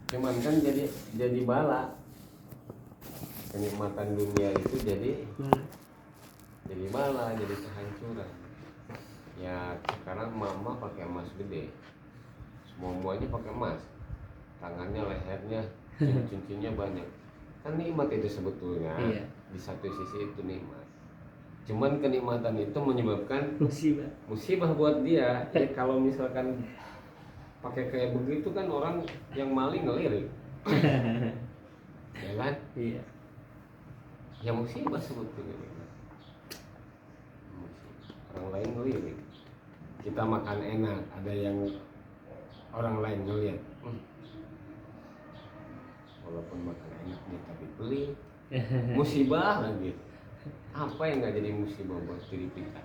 Cuman kan jadi bala, kenikmatan dunia itu jadi bala, jadi kehancuran. Ya sekarang mama pakai emas gede, semuanya pakai emas, tangannya, lehernya, cincinnya banyak. Kan nikmat itu sebetulnya. Iya. Di satu sisi itu nikmat, cuman kenikmatan itu menyebabkan musibah buat dia. Ya kalau misalkan pakai kayak begitu kan orang yang maling ngelirik. Ya kan? Iya. Ya musibah sebetulnya. Orang lain ngelirik, kita makan enak, ada yang orang lain ngeliat, walaupun makan enaknya tapi pelit, musibah lagi. Apa yang nggak jadi musibah buat diri kita?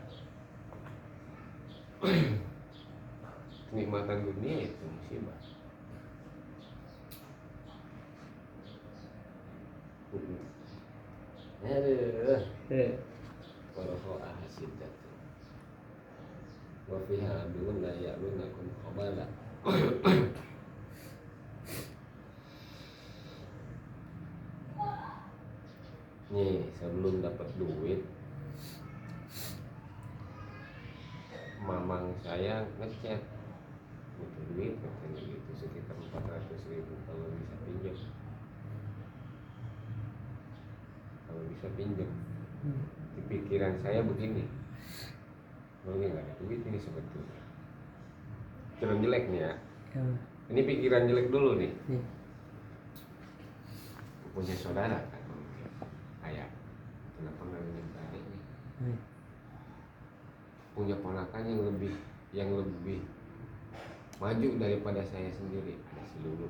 Kenikmatan dunia itu musibah. Aduh. Waroho ahasidat. Wa fiha abdun la ya'lunakum khabala. Nih, sebelum dapat duit, mamang saya ngechat butuh duit katanya gitu, sekitar 400.000 kalau bisa pinjam. Kalau bisa pinjam. Di pikiran saya begini, ini nggak ada duit ini sebetulnya. Pikiran jelek nih ya. Ini pikiran jelek dulu nih. Punya saudara kan, ayah, kenapa nggak minta ini? Punya ponakan yang lebih maju daripada saya sendiri, ada si Lulu.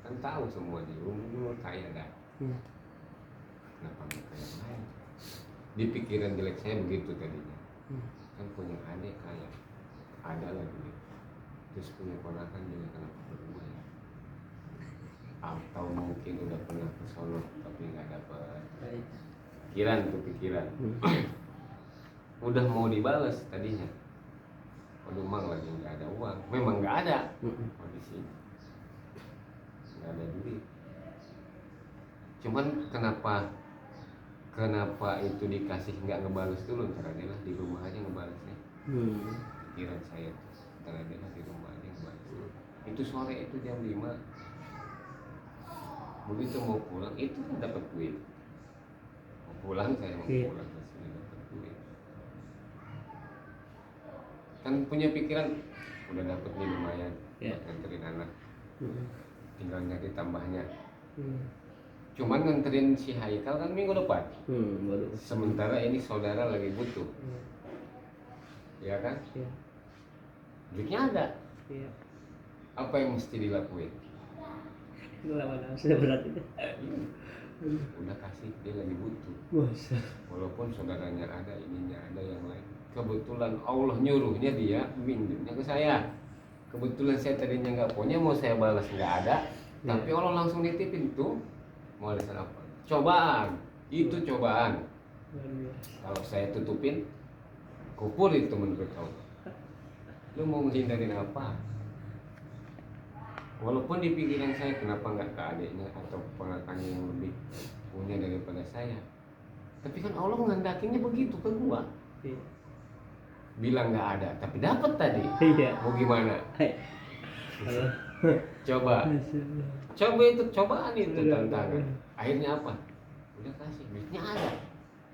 Kan tahu semuanya, Lulu kaya dah. Kenapa nggak kayak lain? Di pikiran jelek saya begitu tadinya. Kan punya adik kaya, ada lagi, terus punya ponakan juga, kenapa berdua ya? Atau mungkin udah pernah ke sono tapi nggak dapat. Pikiran. Udah mau dibalas tadinya, waduh mang lagi nggak ada uang, memang nggak ada kondisi, nggak ada duit. Cuman kenapa itu dikasih nggak ngebales dulu, ntar aja lah di rumah aja ngebalesnya. Pikiran saya tuh, ntar aja lah di rumah aja ngebales dulu. Itu sore itu jam 5, begitu mau pulang itu kan dapat duit. Mau pulang saya mau pulang ke sini dapat duit. Kan punya pikiran udah dapat nih lumayan, nganterin anak, tinggal nyari tambahnya. Cuman nganterin si Haikal kan minggu depan. Sementara ini saudara lagi butuh, ya kan? Duitnya ada. Apa yang mesti dilakuin? Sudah berat itu. Udah kasih, dia lagi butuh. Walaupun saudaranya ada, ininya ada, yang lain. Kebetulan Allah nyuruhnya dia minjemnya ke saya. Kebetulan saya tadinya nggak punya, mau saya balas nggak ada. Tapi Allah langsung nitipin tuh. Mau ada apa? Cobaan. Itu cobaan. Kalau saya tutupin, kufur itu menurut Allah. Lu mau menghindarin apa? Walaupun di pikiran saya kenapa nggak ke adiknya atau ponakannya yang lebih punya daripada saya. Tapi kan Allah menghendakinya begitu ke gua. Bilang nggak ada, tapi dapat tadi. Mau gimana? Coba itu cobaan, itu tantangan. Akhirnya apa? Udah kasih, duitnya ada.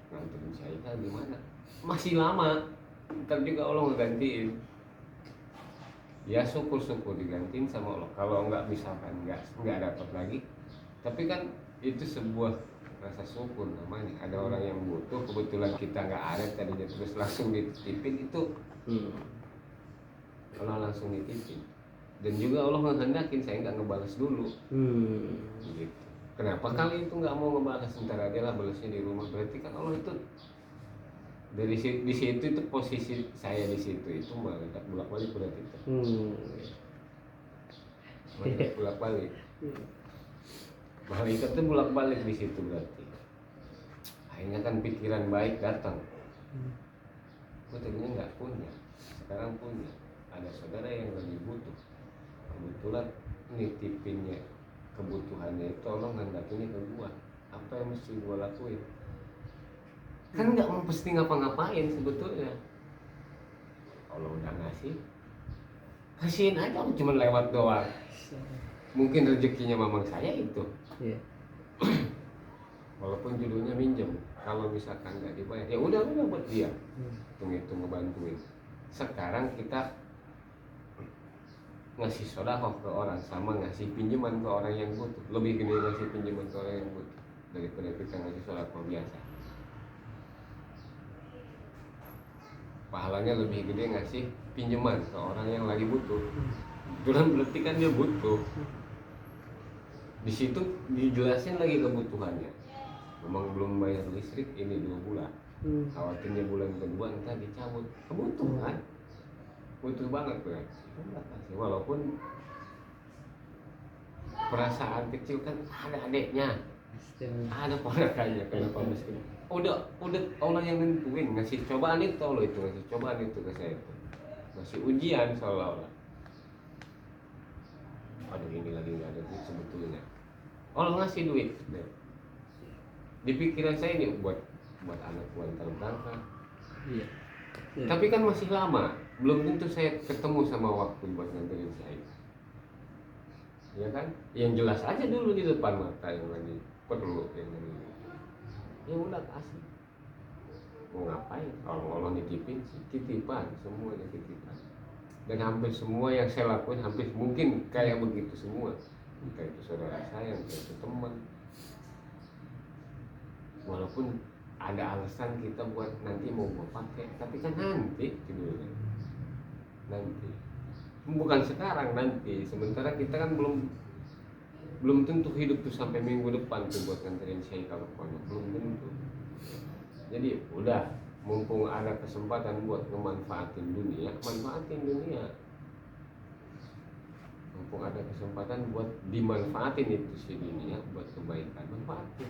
Nganterin saya kan gimana? Masih lama. Ntar juga Allah ngegantiin. Ya syukur digantiin sama Allah. Kalau nggak misalkan nggak dapat lagi, tapi kan itu sebuah rasa syukur namanya. Ada orang yang butuh, kebetulan kita nggak ada tadinya, terus langsung dititipin itu. Allah langsung dititipin. Dan juga Allah menghendakin saya nggak ngebalas dulu. Gitu. Kenapa kali itu nggak mau ngebalas, sebentar aja lah balasnya di rumah. Berarti kan Allah itu dari di situ itu posisi saya di situ itu meledak bolak-balik berarti itu. Meledak bolak-balik. Malaikat itu bolak-balik di situ berarti. Akhirnya kan pikiran baik datang. Gue tadinya nggak punya, sekarang punya. Ada saudara yang lagi butuh. Kebetulan nitipinnya kebutuhannya, tolong handakinnya ke gua, apa yang mesti gua lakuin? Kan nggak mesti ngapa-ngapain sebetulnya. Kalau udah ngasih, kasihin aja, cuma lewat doang. Mungkin rezekinya mamang saya itu. Iya. Walaupun judulnya minjem, kalau misalkan nggak dibayar, ya udah buat dia. Hitung-hitung ngebantuin. Sekarang kita ngasih sedekah ke orang sama ngasih pinjaman ke orang yang butuh. Lebih gede ngasih pinjaman ke orang yang butuh daripada kita ngasih sedekah biasa. Pahalanya lebih gede ngasih pinjaman ke orang yang lagi butuh. Itulah berarti kan dia butuh. Di situ dijelasin lagi kebutuhannya. Memang belum bayar listrik ini 2 bulan. Khawatirnya bulan kedua entah dicabut. Kebutuhan. Butuh banget berarti. Walaupun perasaan kecil kan ada adeknya, ada ponakannya, kenapa mesti? Udah Allah yang nentuin, ngasih cobaan itu Allah itu, ngasih cobaan itu ke saya itu, ngasih ujian seolah-olah. Aduh ini lagi nggak ada duit sebetulnya. Allah ngasih duit. Di pikiran saya ini buat anak antar berangkat. Iya. Tapi kan masih lama, belum tentu saya ketemu sama waktu buat nganterin saya. Ya kan? Yang jelas aja dulu di depan mata yang lagi perlu yang lagi. Ya udah kasih. Mau ngapain? Kalau Allah nitipin sih titipan, semuanya titipan. Dan hampir semua yang saya lakuin hampir mungkin kayak begitu semua. Entah itu saudara saya, entah itu teman. Walaupun ada alasan kita buat nanti mau pakai, tapi kan nanti gitu, nanti bukan sekarang, nanti. Sementara kita kan belum tentu hidup tuh sampai minggu depan tuh buat nganterin saya kalau pokoknya belum tentu. Jadi udah, mumpung ada kesempatan buat memanfaatin dunia, manfaatin dunia. Mumpung ada kesempatan buat dimanfaatin itu si dunia buat kebaikan, manfaatin.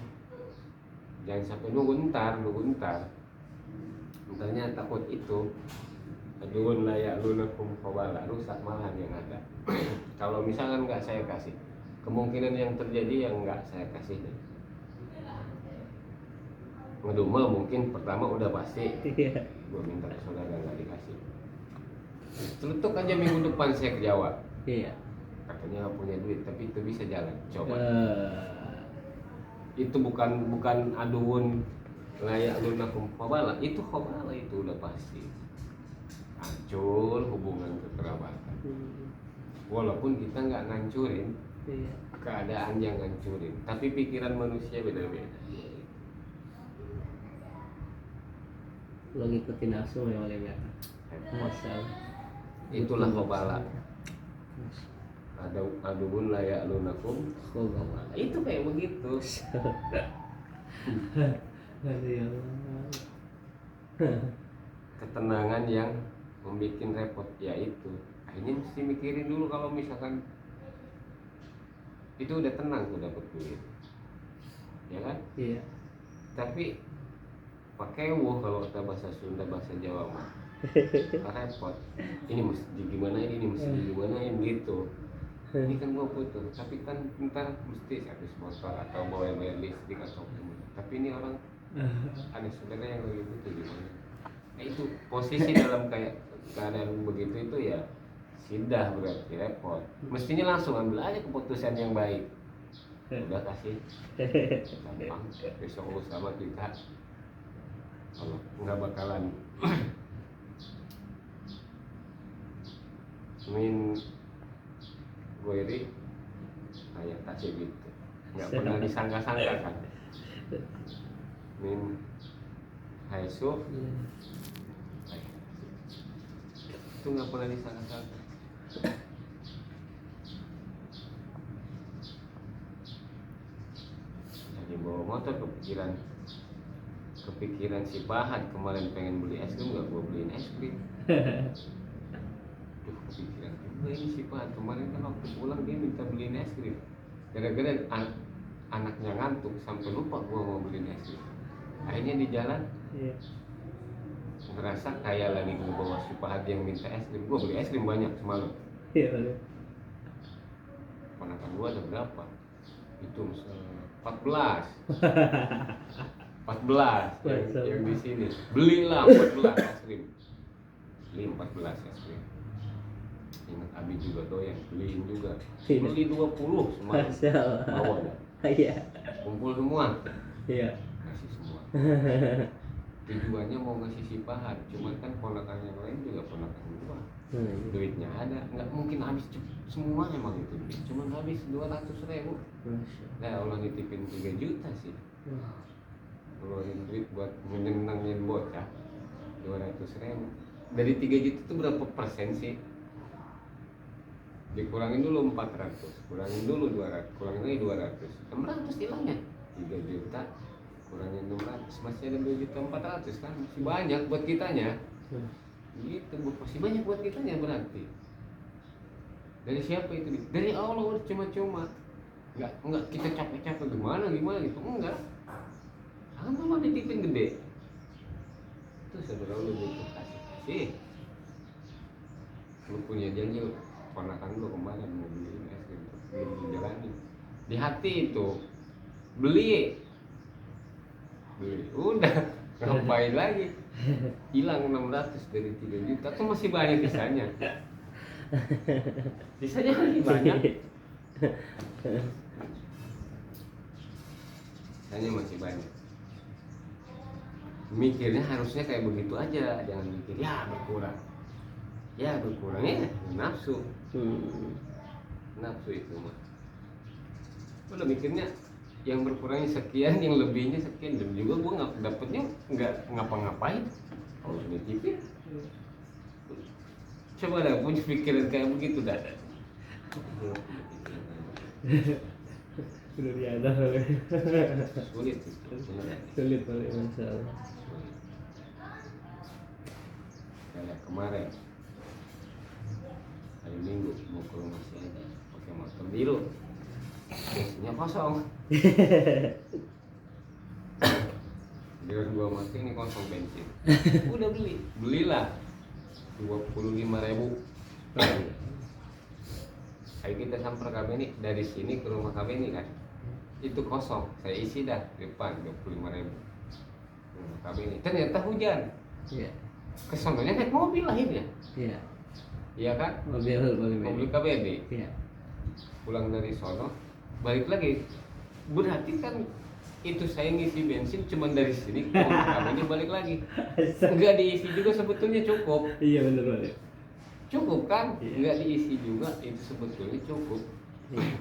Jangan sampai nunggu ntar. Entarnya takut itu aduun layak lunakum fawala, rusak malahan yang ada. Kalau misalkan nggak saya kasih, kemungkinan yang terjadi yang nggak saya kasih deh. Ngedumel mungkin pertama udah pasti. Gue minta ke saudara nggak dikasih. Celetuk aja minggu depan saya ke Jawa. Iya. Katanya nggak punya duit, tapi itu bisa jalan. Coba. Itu bukan aduun layak lunakum fawala, itu fawala itu udah pasti. Hancur hubungan kekerabatan. Walaupun kita nggak ngancurin, keadaan yang ngancurin, tapi pikiran manusia beda-beda. Lo ngikutin nafsu memang ya. Itulah kobala. Ada aduun layak lunakum fawala. Itu kayak begitu. Ketenangan yang membuat repot ya itu. Akhirnya mesti mikirin dulu kalau misalkan itu udah tenang tuh dapat duit, ya kan? Iya. Tapi pakai kalau kata bahasa Sunda, bahasa Jawa mah repot. Ini mesti gimana ini mesti gimana gitu. Ini kan gua butuh, tapi kan ntar mesti servis motor atau bawa listrik atau gimana. Tapi ini orang ada saudara yang lagi butuh gimana? Nah itu posisi dalam kayak keadaan begitu itu ya sudah berarti repot. Mestinya langsung ambil aja keputusan yang baik. Udah kasih, gampang. Besok urus sama kita. Kalau nggak bakalan min goiri kayak kasih gitu. Nggak pernah disangka-sangka kan. Min haisu itu nggak pernah disangka-sangka. Jadi bawa motor kepikiran si Bahat kemarin pengen beli es krim, nggak gua beliin es krim. Duh kepikiran juga ini si Bahat kemarin kan waktu pulang dia minta beliin es krim. Gara-gara anaknya ngantuk sampai lupa gua mau beliin es krim. Akhirnya di jalan ngerasa kayak lagi ngebawa si Bahat yang minta es krim. Gua beli es krim banyak semalam. Iya. keponakan gua ada berapa? Itu 14 yang di sini. Belilah 14 es krim. Beli 14 es krim. Ingat Abi juga doyan, beliin juga. Beli 20 semua. Masya Allah. Bawa dah. Iya. Kumpul semua. Iya. Kasih semua. Tujuannya mau ngasih sipahan, cuman kan ponakan yang lain juga ponakan gua. Duitnya ada, nggak mungkin habis semua emang itu duit. Cuman habis 200.000. Nah Allah nitipin 3 juta sih. Ngeluarin duit buat menyenangin bocah 200.000. Dari 3 juta itu berapa persen sih? Dikurangin dulu 400, kurangin dulu 200, kurangin lagi 200, 600 hilangnya. 3 juta kurangin 600, masih ada 2.400.000 kan, masih banyak buat kitanya. Gitu, masih banyak buat kitanya berarti. Dari siapa itu? Dari Allah, cuma-cuma. Enggak kita capek-capek gimana gitu, enggak. Sama mah ditipin gede. Itu sebenarnya lu butuh kasih. Lu punya janji, ponakan lu kemarin mau beliin es krim, belum dijalani. Di hati itu beli, udah ngapain lagi? Hilang 600 dari 3 juta tuh masih banyak sisanya. Sisanya masih banyak. Sisanya masih banyak. Mikirnya harusnya kayak begitu aja, jangan mikir ya berkurang ya nafsu. Nafsu itu mah udah mikirnya yang berkurangnya sekian, yang lebihnya sekian, dan juga gue nggak dapetnya nggak ngapa-ngapain. Kalau nitipin coba dah punya pikiran kayak begitu dah. Sudah diada Sulit boleh masalah. Kayak kemarin hari Minggu mau ke rumah si Aji pakai motor biru, bensinnya kosong. Biar gua mati ini kosong bensin. Udah belilah 25.000. Ayo kita samper KB ini, dari sini ke rumah KB ini kan itu kosong, saya isi dah depan 25.000 rumah KB ini. Ternyata hujan. Iya. Kesononya naik mobil akhirnya. Iya. Iya kan? Mobil KBD. Iya. Pulang dari sono, balik lagi. Berarti kan itu saya ngisi bensin cuma dari sini ke KBD balik lagi. Enggak diisi juga sebetulnya cukup. Iya benar banget. Cukup kan? Iya. Enggak diisi juga itu sebetulnya cukup. Iya.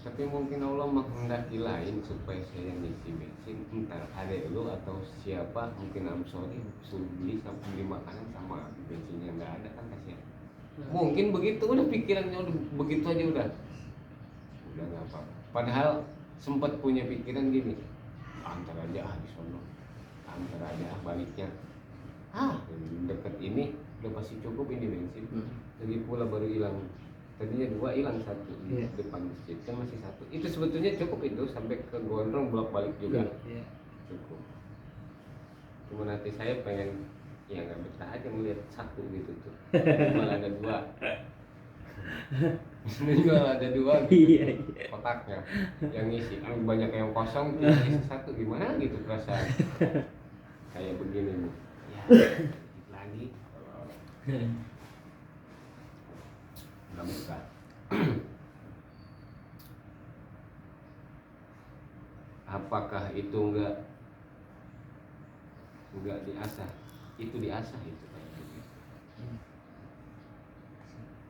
Tapi mungkin Allah menghendaki lain supaya saya ngisi bensin, entar adek lu atau siapa, mungkin Amsori suruh beli sampai beli makanan sama bensinnya nggak ada kan kasihan. Mungkin begitu, udah pikirannya udah begitu aja udah nggak apa-apa. Padahal sempat punya pikiran gini, antar aja di sono, antar aja baliknya. Deket ini udah pasti cukup ini bensin. Lagi pula baru hilang. Tadinya 2 hilang 1 di depan masjid kan masih 1. Itu sebetulnya cukup itu sampai ke Gondrong bolak-balik juga. Iya. Cukup. Cuma nanti saya pengen ya nggak betah aja melihat 1 gitu tuh. Malah ada 2. Malah ada 2 gitu. Iya. Kotaknya yang ngisi. Banyak yang kosong isi 1 gimana gitu perasaan. Kayak begini nih. Ya, dikit lagi. Buka. Apakah itu enggak diasah? Itu diasah itu kayak begitu.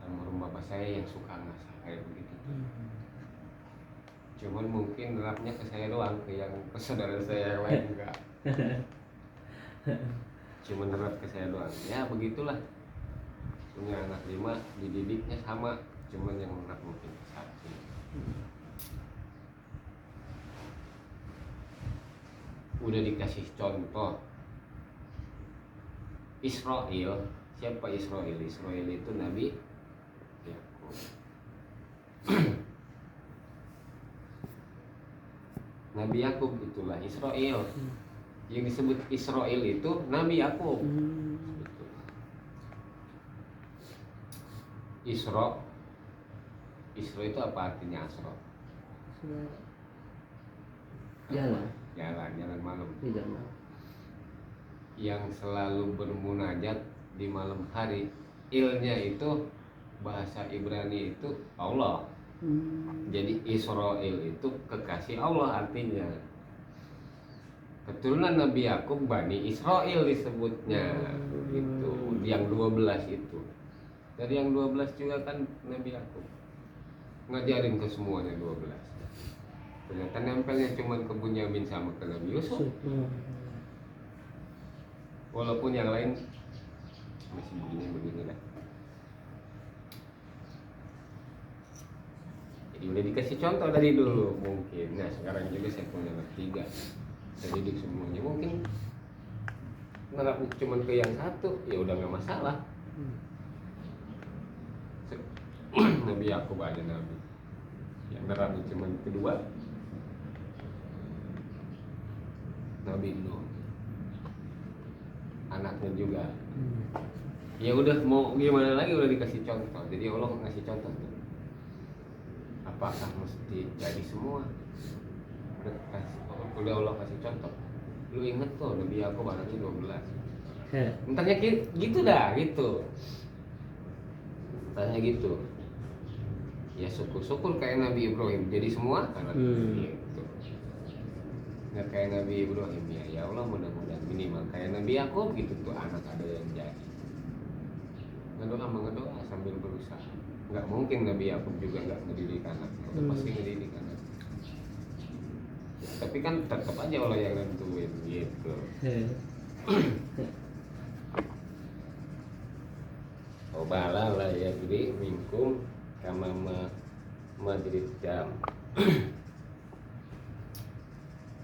Almarhum bapak saya yang suka ngasah kayak begitu. Cuman mungkin nerapnya ke saya doang, ke saudara saya yang lain enggak. Cuman nerap ke saya doang. Ya begitulah. Punya anak 5, dididiknya sama, cuman yang anak mungkin 1. Udah dikasih contoh Israel. Siapa Israel? Israel itu Nabi Yakub. Nabi Yakub itulah Israel. Yang disebut Israel itu Nabi Yakub. Isra Isra itu apa artinya asro? Jalan. Jalan malam. Jalan. Yang selalu bermunajat di malam hari. Ilnya itu bahasa Ibrani itu Allah. Jadi Israel itu kekasih Allah artinya. Keturunan Nabi Yakub Bani Israel disebutnya gitu. Yang 12 itu. Dari yang 12 juga kan Nabi Yakub ngajarin ke semuanya 12. Ternyata nempelnya cuma ke Bunyamin sama ke Nabi Yusuf. Walaupun yang lain masih begini lah. Jadi udah dikasih contoh dari dulu mungkin. Nah sekarang juga saya punya anak 3. Saya didik semuanya mungkin nerapin cuma ke yang satu ya udah nggak masalah. Nabi Yakub aja Nabi yang nerapin cuma kedua. Nabi Nuh anaknya juga. Ya udah mau gimana lagi udah dikasih contoh. Jadi Allah ngasih contoh tuh. Apakah mesti jadi semua? Udah Allah kasih contoh. Lu inget tuh Nabi Yakub anaknya 12. Entahnya gitu dah gitu. Tanya gitu. Ya syukur-syukur kayak Nabi Ibrahim jadi semua anaknya gitu. Nggak kayak Nabi Ibrahim ya Allah mudah-mudahan minimal kayak Nabi Yakub gitu tuh anak ada yang jadi. Ngedoa sambil berusaha. Nggak mungkin Nabi Yakub juga nggak ngedidik anaknya, pasti ngedidik anaknya. Tapi kan tetap aja Allah yang nentuin gitu. Obala lah ya jadi mingkum kama madrid jam.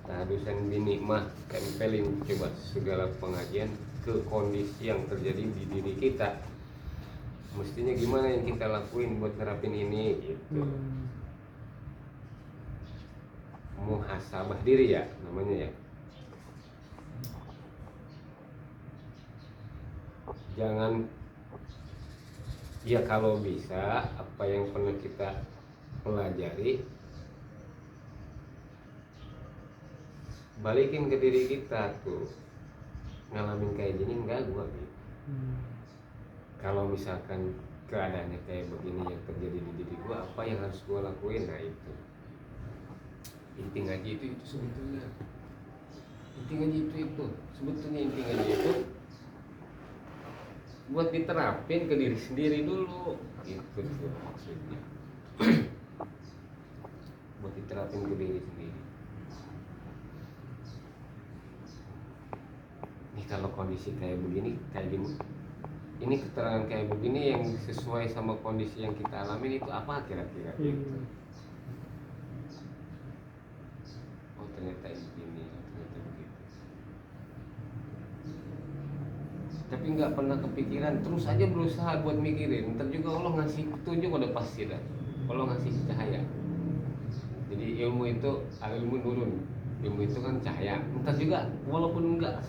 Kehadusan binikmah tempelin coba segala pengajian ke kondisi yang terjadi di diri kita. Mestinya gimana yang kita lakuin buat nerapin ini gitu. Muhasabah diri ya namanya ya. Jangan ya kalau bisa apa yang pernah kita pelajari balikin ke diri kita tuh. Ngalamin kayak gini enggak gua gitu. Kalau misalkan keadaannya kayak begini yang terjadi di diri gua, apa yang harus gua lakuin? Nah itu inti ngaji itu sebetulnya. Inti ngaji itu sebetulnya inti ngaji itu buat diterapin ke diri sendiri dulu gitu tuh maksudnya. Buat diterapin ke diri sendiri. Nih kalau kondisi kayak begini kayak gini, ini keterangan kayak begini yang sesuai sama kondisi yang kita alami itu apa kira-kira gitu. Oh ternyata ini ternyata begitu. Tapi nggak pernah kepikiran, terus aja berusaha buat mikirin. Ntar juga Allah ngasih petunjuk udah pasti dah. Allah ngasih cahaya. Jadi ilmu itu ilmu nurun. Ilmu itu kan cahaya. Ntar juga walaupun nggak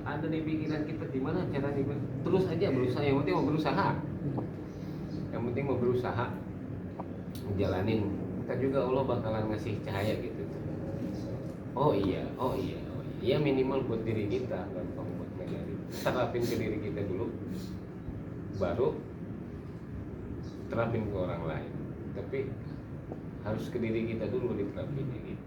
ada di pikiran kita gimana caranya, terus aja berusaha. Yang penting mau berusaha. Yang penting mau berusaha jalanin. Ntar juga Allah bakalan ngasih cahaya gitu. Oh iya. Ya minimal buat diri kita, gampang buat ngajarin. Terapin ke diri kita dulu, baru terapin ke orang lain. Tapi harus ke diri kita dulu diterapinnya gitu.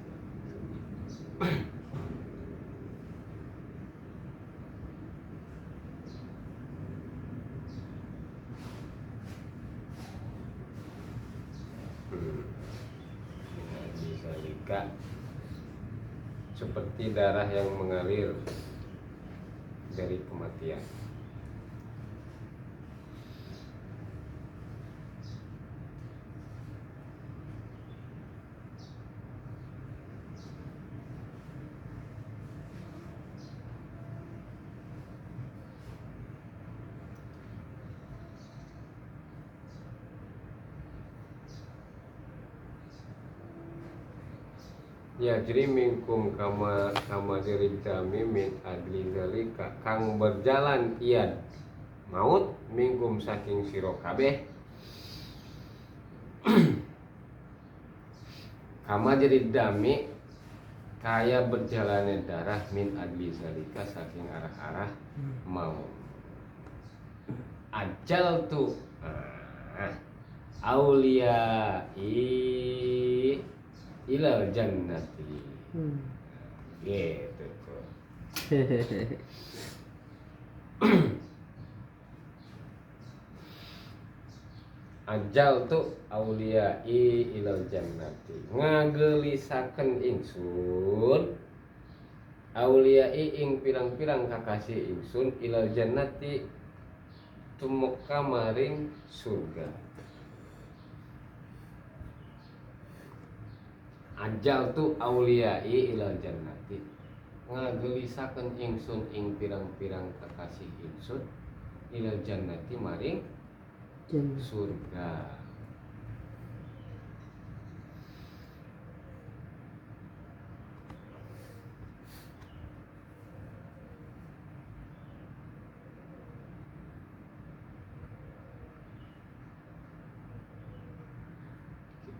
Bisa lika seperti darah yang mengalir dari kematian. Ya jadi minkum kama dirita mimin adli dalika kang berjalan iad maut minkum saking siro kabeh Kama jadi dami kaya berjalannya darah min adli zalika saking arah-arah mau. Ajal tuh aulia ilal jannati. Gitu tuh. Ajal tu auliyai ilal jannati ngagelisaken ingsun auliyai ing pirang-pirang kakasih ingsun ilal jannati tumeka maring surga. Ajal tu auliyai ilal jannati ngagelisaken ingsun ing pirang-pirang kakasih ingsun ilal jannati maring surga.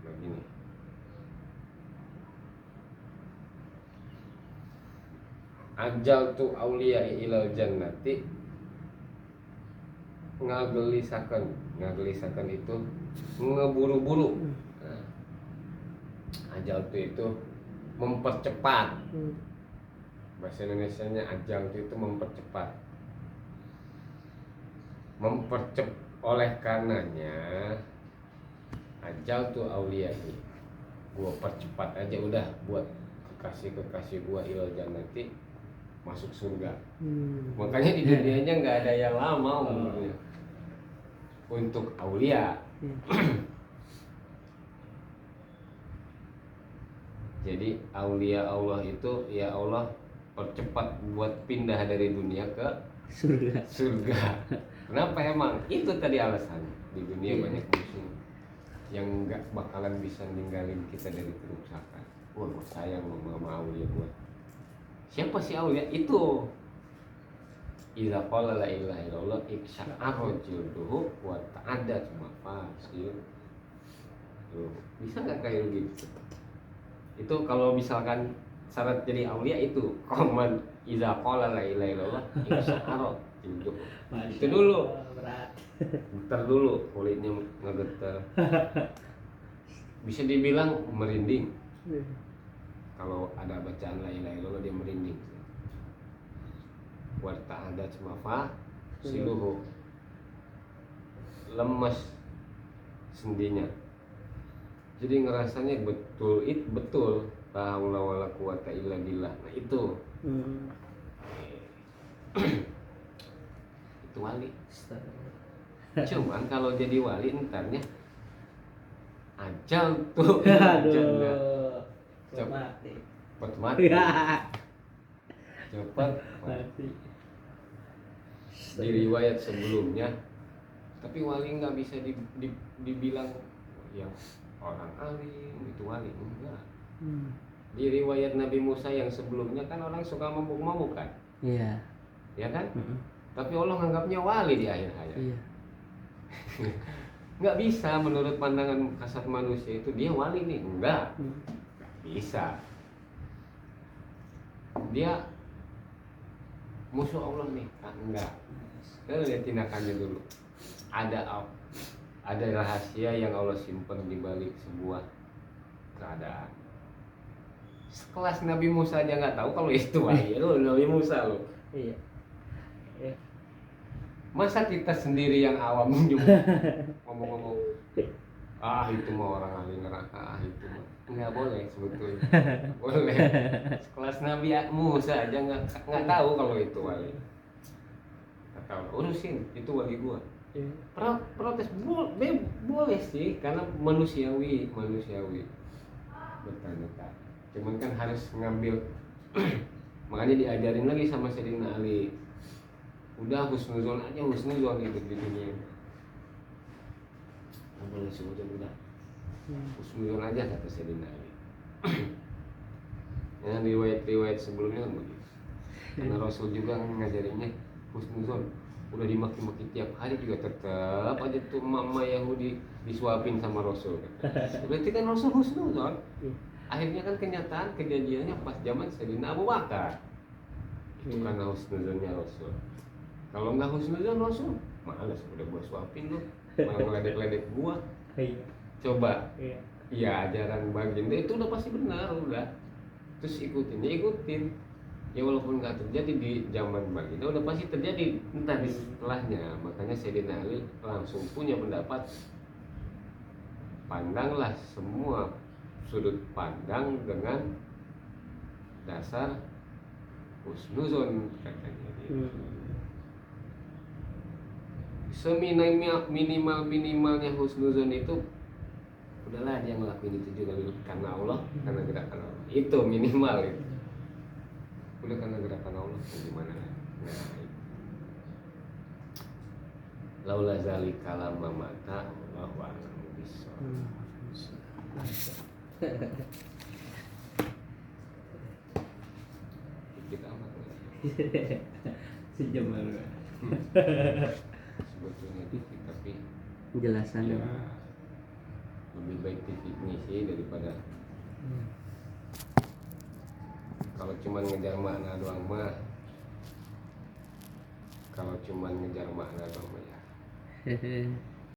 Begini. Ajal tu aulia ilal jannati ngagelisakan itu ngeburu-buru. Nah, ajal itu mempercepat. Bahasa Indonesianya ajal itu mempercepat. Oleh karenanya ajal tuh auliyai gua percepat aja udah buat kekasih gua ilal jannati masuk surga. Makanya di dunianya nggak ada yang lama umurnya untuk aulia. Jadi aulia Allah itu ya Allah percepat buat pindah dari dunia ke surga. Kenapa emang? Itu tadi alasannya. Di dunia banyak musuh yang nggak bakalan bisa ninggalin kita dari kerusakan. Wah, sayang sama aulia gua. Siapa sih aulia? Itu idza qala la ilaha illallah iksya'ara jilduhu wa ta'adda mafasil. Bisa nggak kayak gitu? Itu kalau misalkan syarat jadi aulia itu koman idza qala la ilaha illallah iksya'ara jilduhu. Itu dulu. Berat. Getar dulu, kulitnya ngegetar. Bisa dibilang merinding. Kalau ada bacaan la ilaha illallah dia merinding. Wa ta'adda mafasil. Lemas sendinya. Jadi ngerasanya betul la haula wala quwata illa billah. Nah itu itu wali. Cuman kalau jadi wali entarnya ajal tuh cepat mati. Cepat mati. Di riwayat sebelumnya, tapi wali nggak bisa dibilang yang orang alim itu wali, enggak. Di riwayat Nabi Musa yang sebelumnya kan orang suka mabuk-mabuk kan? Iya. Ya kan? Tapi Allah anggapnya wali di akhir hayat. Iya. Nggak bisa menurut pandangan kasat manusia itu dia wali nih, enggak. Bisa. Dia musuh Allah nih, enggak. Kita lihat tindakannya dulu. Ada rahasia yang Allah simpan di balik sebuah keadaan. Sekelas Nabi Musa aja nggak tahu kalau itu wahyu loh, Nabi Musa loh. Iya. Masa kita sendiri yang awam ngomong-ngomong, itu mah orang ahli neraka, itu mah nggak boleh sebetulnya. Boleh. Sekelas Nabi Musa aja nggak tahu kalau itu wali. Nggak tahu, urusin itu wali gua. Protes boleh sih karena manusiawi bertanya-tanya. Cuman kan harus ngambil makanya diajarin lagi sama Sayyidina Ali. Udah husnuzon aja, husnuzon hidup di dunia. Nggak boleh sebutin udah. Husnuzon aja kata Sayyidina Ali. Yang riwayat sebelumnya kan begitu. Karena Rasul juga ngajarinnya husnuzon. Udah dimaki-maki tiap hari juga tetap aja tuh mama Yahudi disuapin sama Rasul. Berarti kan Rasul husnuzon. akhirnya kan kenyataan kejadiannya pas zaman Sayyidina Abu Bakar itu karena husnuzonnya Rasul. Kalau nggak husnuzon Rasul males udah gua suapin lu malah ngeledek-ledek gua. Iya. Coba Iya. iya ajaran baginda itu udah pasti benar udah, terus ikutin ya ikutin ya, walaupun nggak terjadi di zaman baginda udah pasti terjadi entah di setelahnya. Makanya Sayyidina Ali langsung punya pendapat, pandanglah semua sudut pandang dengan dasar husnuzon katanya gitu. Minimalnya husnuzon itu udahlah dia ngelakuin itu juga karena Allah, karena gerakan Allah itu minimal itu udah karena gerakan Allah gimana. Nah laula zalika lama mata Allah wa a'lamu bissawab. Kita amat Sejam lalu. sebetulnya dikit tapi Penjelasan ya lebih baik titik ini sih daripada kalau cuma ngejar makna doang mah. Kalau cuma ngejar makna doang mah ya